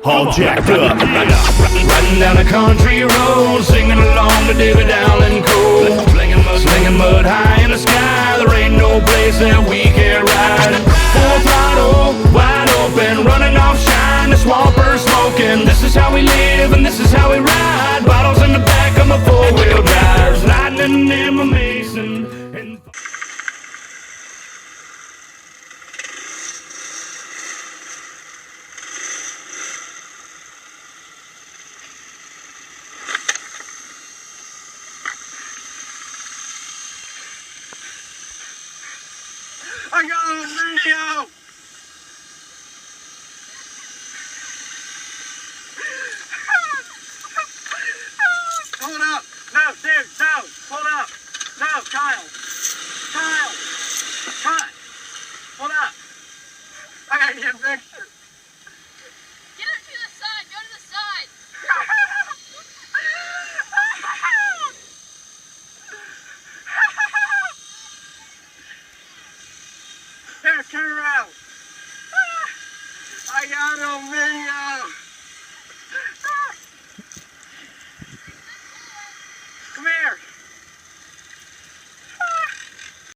all jacked up. Riding down a country road, singing along to David Allen Cole. Slinging mud high in the sky, there ain't no place that we can't ride. Full throttle, wide open, running off shine, the swamper smoking. This is how we live and this is how we ride. Bottles in the back of my four-wheel drive, lightning in my Mason. And I got it on video! Hold up! No, dude, no! Hold up! No, Kyle! Kyle! Cut! Hold up! I gotta get a picture! Get her to the side! Go to the side! Here, turn around! I got it on video!